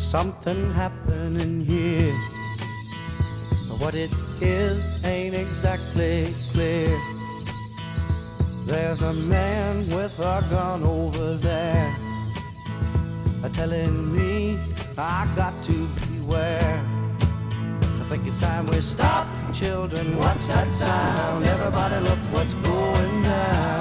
something happening here. What it is ain't exactly clear. There's a man with a gun over there, telling me I got to beware. I think it's time we stop, children. What's that sound? Everybody look what's going down.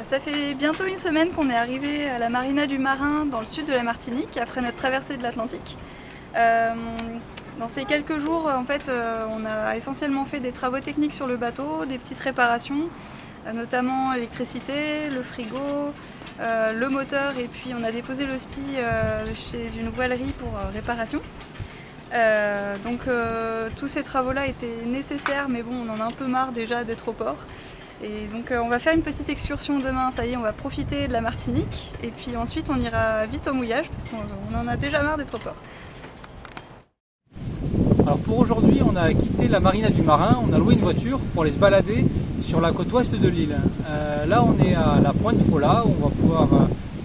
Ça fait bientôt une semaine qu'on est arrivé à la marina du Marin dans le sud de la Martinique après notre traversée de l'Atlantique. Dans ces quelques jours, en fait, on a essentiellement fait des travaux techniques sur le bateau, des petites réparations, notamment l'électricité, le frigo, le moteur, et puis on a déposé le spi chez une voilerie pour réparation. Tous ces travaux-là étaient nécessaires, mais bon, on en a un peu marre déjà d'être au port. Et donc on va faire une petite excursion demain, ça y est, on va profiter de la Martinique, et puis ensuite on ira vite au mouillage parce qu'on en a déjà marre d'être au port. Alors pour aujourd'hui, on a quitté la marina du Marin, on a loué une voiture pour aller se balader sur la côte ouest de l'île. Là on est à la Pointe Fola, où on va pouvoir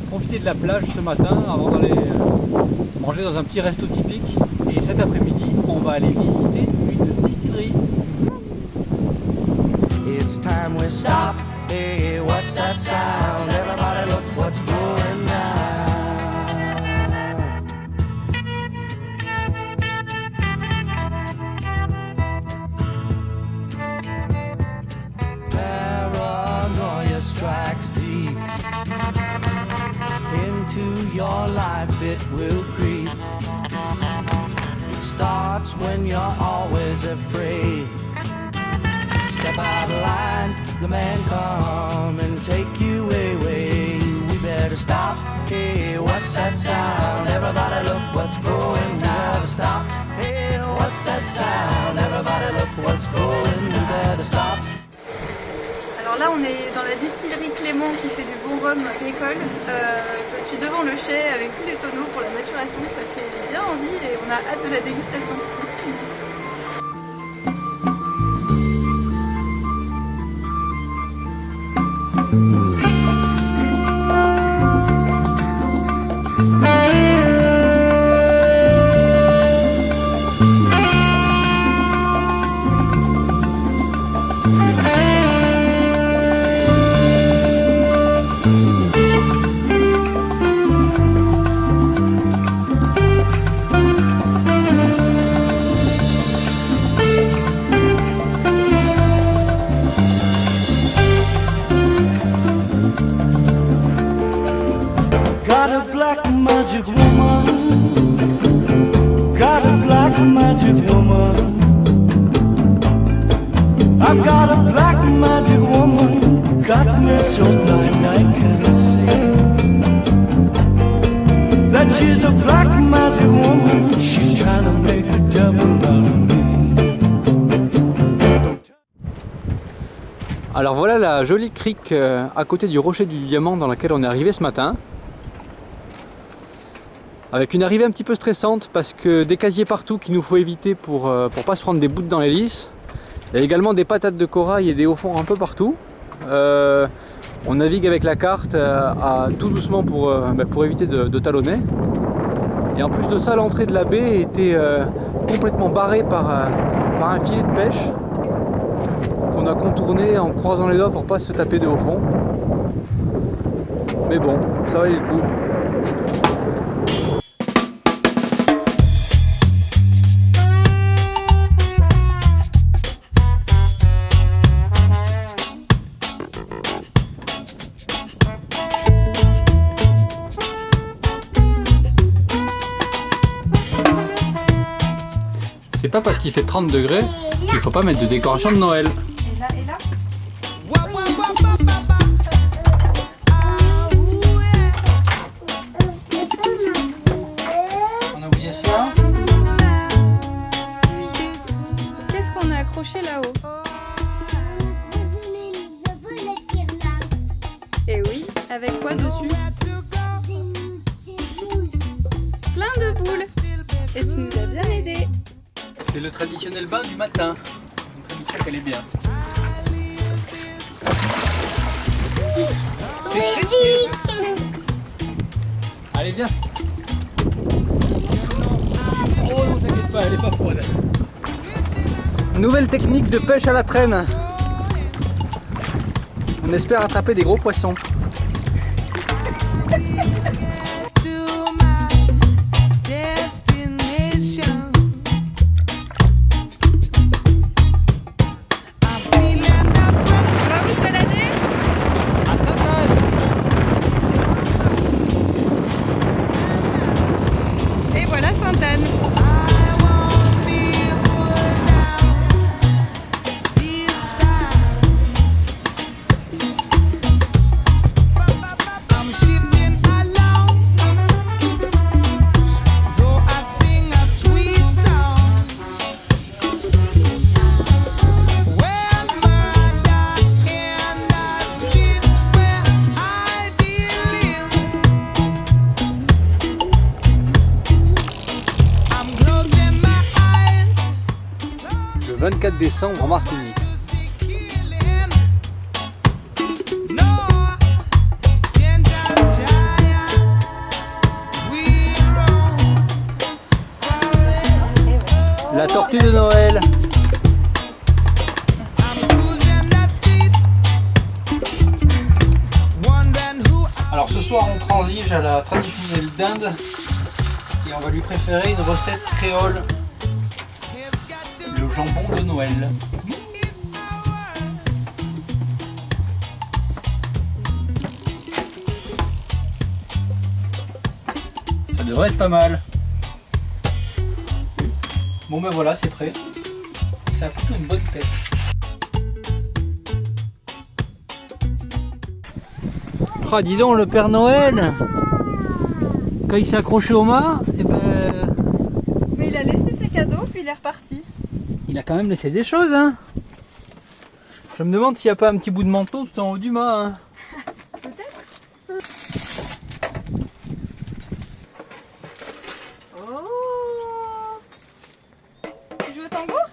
profiter de la plage ce matin avant d'aller manger dans un petit resto typique. Et cet après-midi, on va aller visiter une distillerie. It's time we stop. Hey, what's that sound? Everybody look what's going down. Paranoia strikes deep into your life, it will creep. It starts when you're always afraid. Step out of line, the man come and take you away. We better stop. Hey, what's that sound? Everybody look what's going down. Stop. Hey, what's that sound? Everybody look what's going. We better stop. Alors là, on est dans la distillerie Clément qui fait du bon rhum agricole. Je suis devant le chai avec tous les tonneaux pour la maturation. Ça fait bien envie et on a hâte de la dégustation. Magic woman, got a black magic woman. I've got a black magic woman, got me so blind I can't see. That she's a black magic woman, she's trying to make a devil out of me. Alors voilà la jolie crique à côté du rocher du diamant dans laquelle on est arrivé ce matin. Avec une arrivée un petit peu stressante parce que des casiers partout qu'il nous faut éviter pour pas se prendre des bouttes dans l'hélice. Il y a également des patates de corail et des hauts fonds un peu partout. On navigue avec la carte tout doucement pour éviter de talonner. Et en plus de ça, l'entrée de la baie était complètement barrée par un filet de pêche qu'on a contourné en croisant les doigts pour pas se taper de hauts fonds. Mais bon, ça valait le coup. C'est pas parce qu'il fait 30 degrés qu'il faut pas mettre de décoration de Noël. Et là, et là. On a oublié ça. Qu'est-ce qu'on a accroché là-haut? Et oui, avec quoi dessus? Plein de boules. Et tu nous as bien aidé. C'est le traditionnel bain du matin. Une Je sais qu'elle est bien. Allez, viens. Oh non, t'inquiète pas, elle est pas froide. Nouvelle technique de pêche à la traîne. On espère attraper des gros poissons. Le 24 décembre en Martinique. La tortue de Noël. Alors ce soir on transige à la traditionnelle dinde et on va lui préférer une recette créole. Le jambon de Noël. Ça devrait être pas mal. Bon ben voilà, c'est prêt. Ça a plutôt une bonne tête. Ah dis donc, le Père Noël, quand il s'est accroché au mât, et ben... Mais il a laissé ses cadeaux puis il est reparti. Il a quand même laissé des choses, hein. Je me demande s'il n'y a pas un petit bout de manteau tout en haut du mât, hein. Peut-être. Oh. Tu joues au tambour?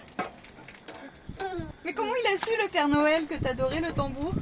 Mais comment il a su, le Père Noël, que t'adorais le tambour?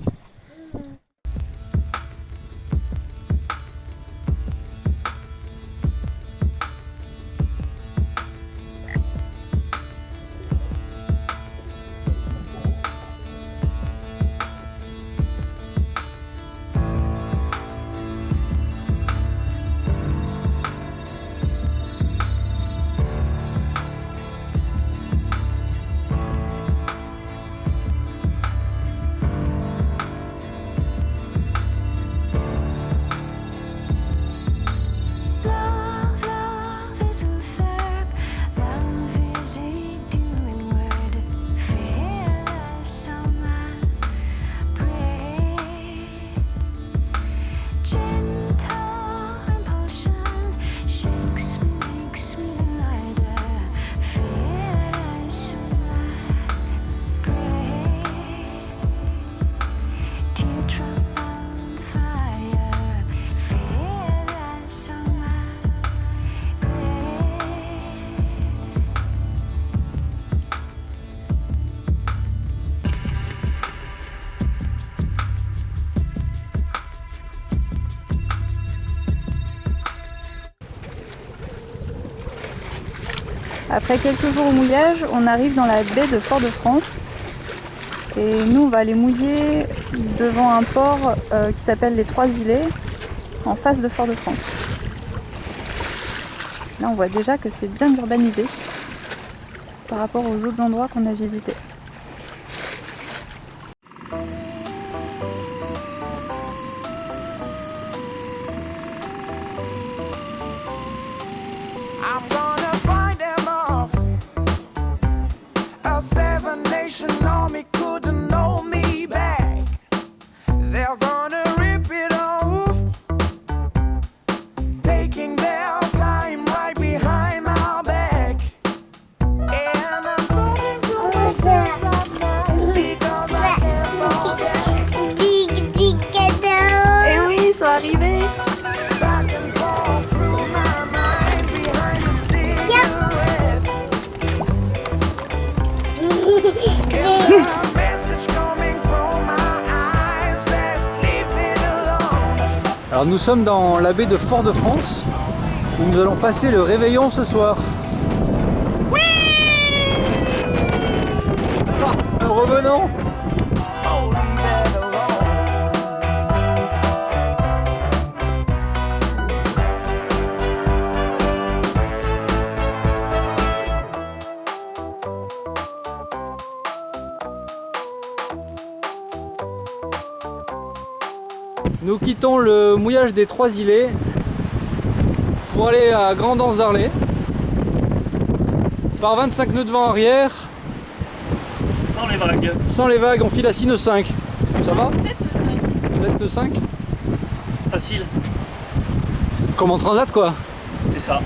Après quelques jours au mouillage, on arrive dans la baie de Fort-de-France. Et nous, on va aller mouiller devant un port qui s'appelle les Trois-Îlets, en face de Fort-de-France. Là, on voit déjà que c'est bien urbanisé par rapport aux autres endroits qu'on a visités. I'm gonna find them off. A seven-nation army couldn't hold me back. They're gonna rip it off, taking their time right behind my back. And I'm talking to myself. Alors nous sommes dans la baie de Fort-de-France où nous allons passer le réveillon ce soir. Oui! Ah, revenons! Nous quittons le mouillage des Trois-Îlets pour aller à Grand'Anse d'Arlay. Par 25 nœuds de vent arrière. Sans les vagues. Sans les vagues, on file à 6 nœuds 5. Ça va? 7 nœuds 5. Facile. Comme en transat quoi. C'est ça.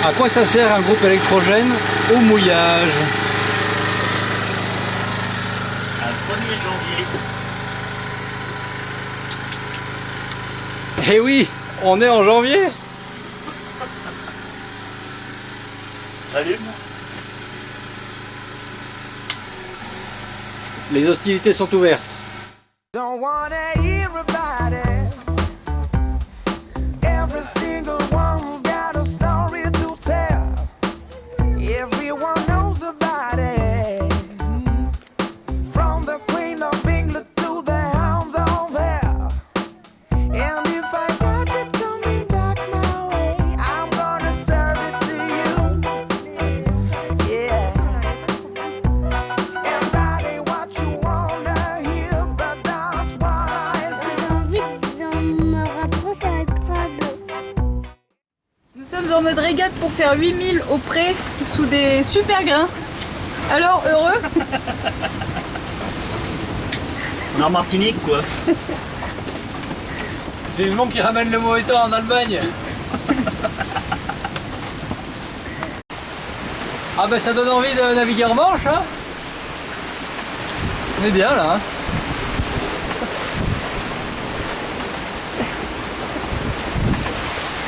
À quoi ça sert un groupe électrogène au mouillage? Un 1er janvier. Eh oui, on est en janvier. J'allume. Les hostilités sont ouvertes. Don't wanna hear about it. Every single one's got a story to tell. Everyone knows about it. From the Queen of England to the hounds of hell. And if I catch it coming back my way, I'm gonna serve it to you. Yeah. And that ain't what you wanna hear, but that's what I do. Vite, on me rapproche avec Prado. Nous sommes en mode régate pour faire 8000 au pré sous des super grains. Alors, heureux? On est en Martinique quoi. Vivement qui ramène le mauvais temps en Allemagne. Ah ben ça donne envie de naviguer en Manche hein. On est bien là hein.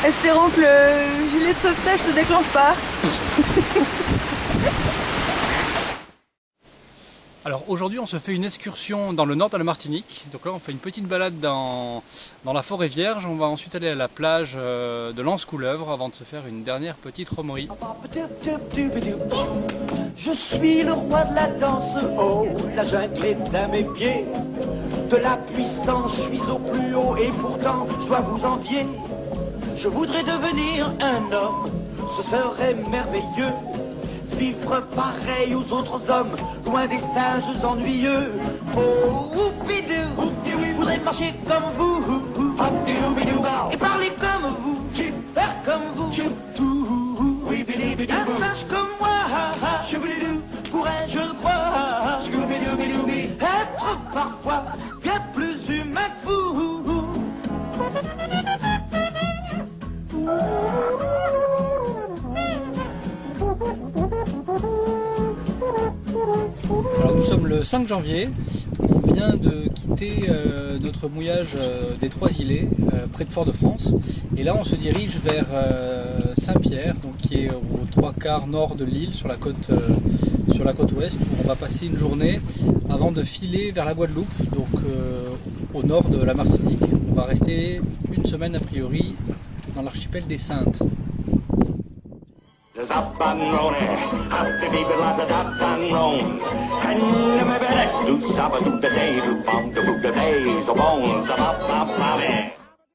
Espérons que le gilet de sauvetage se déclenche pas. Alors aujourd'hui on se fait une excursion dans le nord de la Martinique. Donc là on fait une petite balade dans la forêt vierge. On va ensuite aller à la plage de l'Anse-Couleuvre avant de se faire une dernière petite romerie. Je suis le roi de la danse, oh, la jungle est à mes pieds. De la puissance, je suis au plus haut et pourtant je dois vous envier. Je voudrais devenir un homme, ce serait merveilleux. Vivre pareil aux autres hommes, loin des singes ennuyeux. Oh, oupidou, je voudrais marcher comme vous, et parler comme vous, faire comme vous. Un singe comme moi, pourrais-je croire, être parfois bien plus humain que vous. Alors nous sommes le 5 janvier, on vient de quitter notre mouillage des Trois-Îlets près de Fort-de-France et là on se dirige vers Saint-Pierre, donc qui est aux 3/4 nord de l'île sur la côte ouest, où on va passer une journée avant de filer vers la Guadeloupe, donc au nord de la Martinique. On va rester une semaine a priori dans l'archipel des Saintes. Up and rolling, happy people like the up and roll. And never better do sabba do the day, do bum the day, the bones of up,